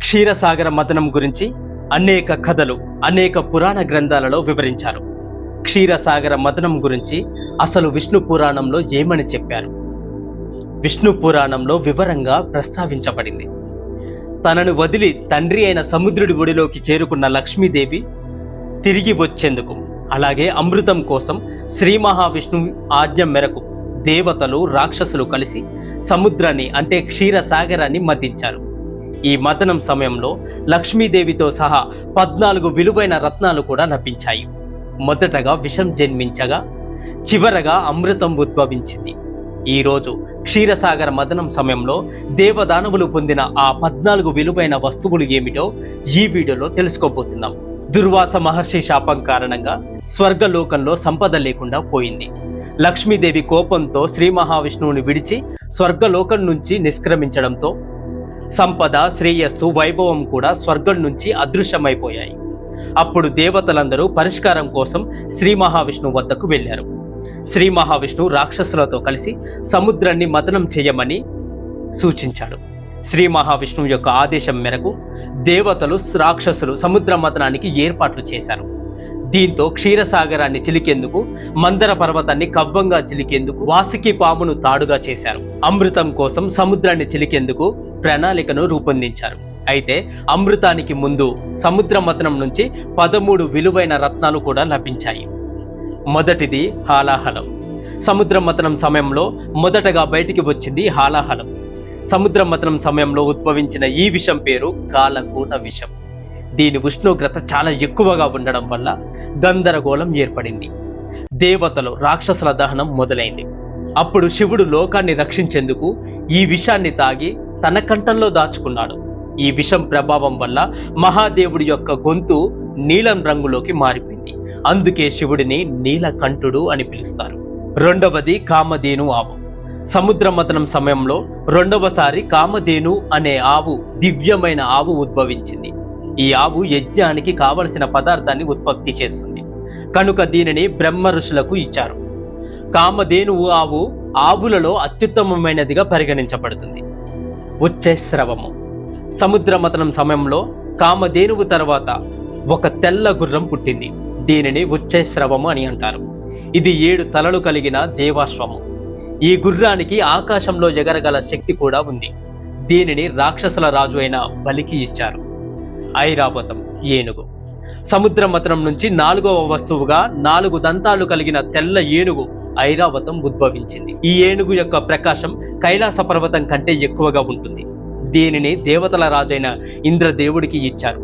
క్షీరసాగర మథనం గురించి అనేక కథలు, అనేక పురాణ గ్రంథాలలో వివరించారు. క్షీరసాగర మథనం గురించి అసలు విష్ణు పురాణంలో ఏమని చెప్పారు? విష్ణు పురాణంలో వివరంగా ప్రస్తావించబడింది. తనను వదిలి తండ్రి అయిన సముద్రుడి ఒడిలోకి చేరుకున్న లక్ష్మీదేవి తిరిగి వచ్చేందుకు, అలాగే అమృతం కోసం శ్రీ మహావిష్ణువు ఆజ్ఞ మేరకు దేవతలు, రాక్షసులు కలిసి సముద్రాన్ని అంటే క్షీరసాగరాన్ని మథించారు. ఈ మథనం సమయంలో లక్ష్మీదేవితో సహా 14 విలువైన రత్నాలు కూడా లభించాయి. మొదటగా విషం జన్మించగా చివరగా అమృతం ఉద్భవించింది. ఈరోజు క్షీరసాగర మథనం సమయంలో దేవదానవులు పొందిన ఆ 14 విలువైన వస్తువులు ఏమిటో ఈ వీడియోలో తెలుసుకోబోతున్నాం. దుర్వాస మహర్షి శాపం కారణంగా స్వర్గలోకంలో సంపద లేకుండా పోయింది. లక్ష్మీదేవి కోపంతో శ్రీ మహావిష్ణువుని విడిచి స్వర్గలోకం నుంచి నిష్క్రమించడంతో సంపద, శ్రేయస్సు, వైభవం కూడా స్వర్గం నుంచి అదృశ్యమైపోయాయి. అప్పుడు దేవతలందరూ పరిష్కారం కోసం శ్రీ మహావిష్ణువు వద్దకు వెళ్ళారు. శ్రీ మహావిష్ణువు రాక్షసులతో కలిసి సముద్రాన్ని మథనం చేయమని సూచించాడు. శ్రీ మహావిష్ణువు యొక్క ఆదేశం మేరకు దేవతలు, రాక్షసులు సముద్ర మథనానికి ఏర్పాట్లు చేశారు. దీంతో క్షీరసాగరాన్ని చిలికేందుకు మందర పర్వతాన్ని కవ్వంగా చిలికేందుకు వాసుకి పామును తాడుగా చేశారు. అమృతం కోసం సముద్రాన్ని చిలికేందుకు ప్రణాళికను రూపొందించారు. అయితే అమృతానికి ముందు సముద్ర మథనం నుంచి 13 విలువైన రత్నాలు కూడా లభించాయి. మొదటిది హాలాహలం. సముద్ర మథనం సమయంలో మొదటగా బయటికి వచ్చింది హాలాహలం. సముద్ర మథనం సమయంలో ఉద్భవించిన ఈ విషం పేరు కాలకూట విషం. దీని ఉష్ణోగ్రత చాలా ఎక్కువగా ఉండడం వల్ల గందరగోళం ఏర్పడింది. దేవతలు, రాక్షసుల దహనం మొదలైంది. అప్పుడు శివుడు లోకాన్ని రక్షించేందుకు ఈ విషాన్ని తాగి తన కంఠంలో దాచుకున్నాడు. ఈ విషం ప్రభావం వల్ల మహాదేవుడి యొక్క గొంతు నీలం రంగులోకి మారిపోయింది. అందుకే శివుడిని నీలకంఠుడు అని పిలుస్తారు. రెండవది కామధేను ఆవు. సముద్ర మథనం సమయంలో రెండవసారి కామధేను అనే ఆవు, దివ్యమైన ఆవు ఉద్భవించింది. ఈ ఆవు యజ్ఞానికి కావలసిన పదార్థాన్ని ఉత్పత్తి చేస్తుంది కనుక దీనిని బ్రహ్మ ఋషులకు ఇచ్చారు. కామధేనువు ఆవు ఆవులలో అత్యుత్తమమైనదిగా పరిగణించబడుతుంది. ఉచ్చైస్రవము. సముద్ర మథనం సమయంలో కామధేనువు తర్వాత ఒక తెల్ల గుర్రం పుట్టింది. దీనిని ఉచ్చైస్రవము అని అంటారు. ఇది 7 తలలు కలిగిన దేవాశ్వము. ఈ గుర్రానికి ఆకాశంలో ఎగరగల శక్తి కూడా ఉంది. దీనిని రాక్షసుల రాజు అయిన బలికి ఇచ్చారు. ఐరావతం ఏనుగు. సముద్ర మథనం నుంచి 4వ వస్తువుగా 4 దంతాలు కలిగిన తెల్ల ఏనుగు ఐరావతం ఉద్భవించింది. ఈ ఏనుగు యొక్క ప్రకాశం కైలాస పర్వతం కంటే ఎక్కువగా ఉంటుంది. దీనిని దేవతల రాజైన ఇంద్రదేవుడికి ఇచ్చారు.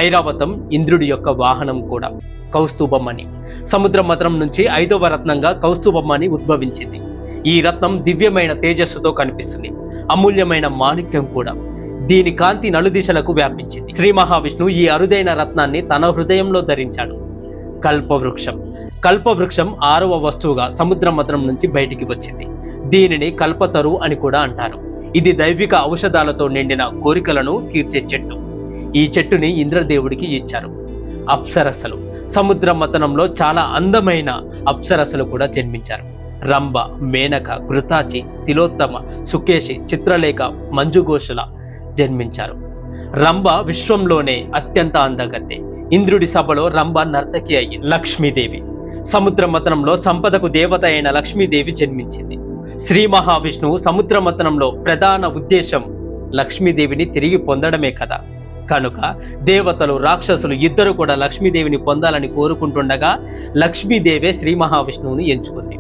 ఐరావతం ఇంద్రుడి యొక్క వాహనం కూడా. కౌస్తుభమణి. సముద్ర మథనం నుంచి 5వ రత్నంగా కౌస్తుభమణి ఉద్భవించింది. ఈ రత్నం దివ్యమైన తేజస్సుతో కనిపిస్తుంది. అమూల్యమైన మాణిక్యం కూడా. దీని కాంతి నలుదిశలకు వ్యాపించింది. శ్రీ మహావిష్ణువు ఈ అరుదైన రత్నాన్ని తన హృదయంలో ధరించాడు. కల్పవృక్షం. కల్పవృక్షం 6వ వస్తువుగా సముద్ర మథనం నుంచి బయటికి వచ్చింది. దీనిని కల్పతరు అని కూడా అంటారు. ఇది దైవిక ఔషధాలతో నిండిన కోరికలను తీర్చే చెట్టు. ఈ చెట్టుని ఇంద్రదేవుడికి ఇచ్చారు. అప్సరసలు. సముద్ర మథనంలో చాలా అందమైన అప్సరసలు కూడా జన్మించారు. రంభ, మేనక, ఘృతాచి, తిలోత్తమ, సుకేషి, చిత్రలేఖ, మంజుఘోషుల జన్మించారు. రంభ విశ్వంలోనే అత్యంత అందగత్తె. ఇంద్రుడి సభలో రంభ నర్తకి అయ్యింది. లక్ష్మీదేవి. సముద్ర మథనంలో సంపదకు దేవత అయిన లక్ష్మీదేవి జన్మించింది. శ్రీ మహావిష్ణువు సముద్ర మథనంలో ప్రధాన ఉద్దేశం లక్ష్మీదేవిని తిరిగి పొందడమే కదా. కనుక దేవతలు, రాక్షసులు ఇద్దరు కూడా లక్ష్మీదేవిని పొందాలని కోరుకుంటుండగా లక్ష్మీదేవే శ్రీ మహావిష్ణువుని ఎంచుకుంది.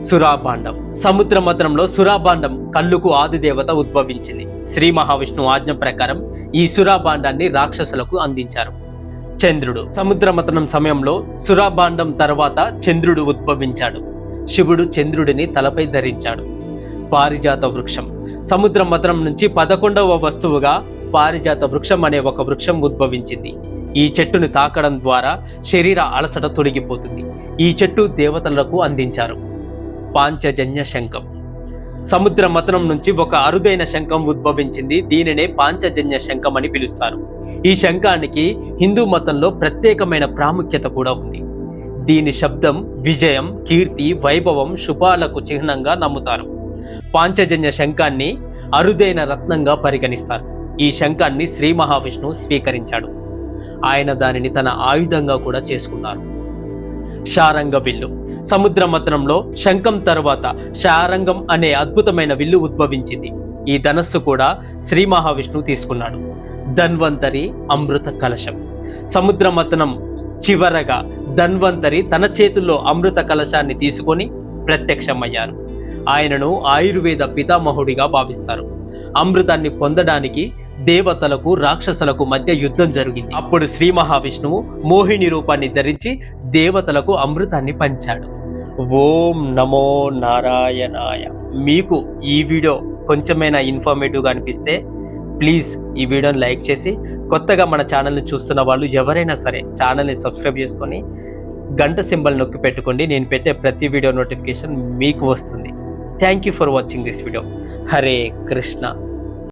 సురాభాండం. సముద్ర మథనంలో సురాభాండం కళ్ళుకు ఆదిదేవత ఉద్భవించింది. శ్రీ మహావిష్ణువు ఆజ్ఞ ప్రకారం ఈ సురాభాండాన్ని రాక్షసులకు అందించారు. చంద్రుడు. సముద్ర మథనం సమయంలో సురాభాండం తర్వాత చంద్రుడు ఉద్భవించాడు. శివుడు చంద్రుడిని తలపై ధరించాడు. పారిజాత వృక్షం. సముద్ర మథనం నుంచి 11వ వస్తువుగా పారిజాత వృక్షం అనే ఒక వృక్షం ఉద్భవించింది. ఈ చెట్టును తాకడం ద్వారా శరీర అలసట తొలగిపోతుంది. ఈ చెట్టు దేవతలకు అందించారు. పాంచజన్య శంఖం. సముద్ర మథనం నుంచి ఒక అరుదైన శంఖం ఉద్భవించింది. దీనినే పాంచజన్య శంఖం అని పిలుస్తారు. ఈ శంఖానికి హిందూ మతంలో ప్రత్యేకమైన ప్రాముఖ్యత కూడా ఉంది. దీని శబ్దం విజయం, కీర్తి, వైభవం, శుభాలకు చిహ్నంగా నమ్ముతారు. పాంచజన్య శంఖాన్ని అరుదైన రత్నంగా పరిగణిస్తారు. ఈ శంఖాన్ని శ్రీ మహావిష్ణువు స్వీకరించాడు. ఆయన దానిని తన ఆయుధంగా కూడా చేసుకున్నారు. శారంగ విల్లు. సముద్ర మథనంలో శంఖం తరువాత శారంగం అనే అద్భుతమైన విల్లు ఉద్భవించింది. ఈ ధనస్సు కూడా శ్రీ మహావిష్ణువు తీసుకున్నాడు. ధన్వంతరి అమృత కలశం. సముద్ర మథనం చివరగా ధన్వంతరి తన చేతుల్లో అమృత కలశాన్ని తీసుకొని ప్రత్యక్షమయ్యారు. ఆయనను ఆయుర్వేద పితామహుడిగా భావిస్తారు. అమృతాన్ని పొందడానికి దేవతలకు రాక్షసులకు మధ్య యుద్ధం జరిగింది. అప్పుడు శ్రీ మహావిష్ణువు మోహిని రూపాన్ని ధరించి దేవతలకు అమృతాన్ని పంచాడు. ఓం నమో నారాయణాయ. మీకు ఈ వీడియో కొంచెమైనా ఇన్ఫర్మేటివ్గా అనిపిస్తే ప్లీజ్ ఈ వీడియోని లైక్ చేసి, కొత్తగా మన ఛానల్ని చూస్తున్న వాళ్ళు ఎవరైనా సరే ఛానల్ని సబ్స్క్రైబ్ చేసుకొని గంట సింబల్ నొక్కి పెట్టుకోండి. నేను పెట్టే ప్రతి వీడియో నోటిఫికేషన్ మీకు వస్తుంది. Thank you for watching this video. Hare Krishna.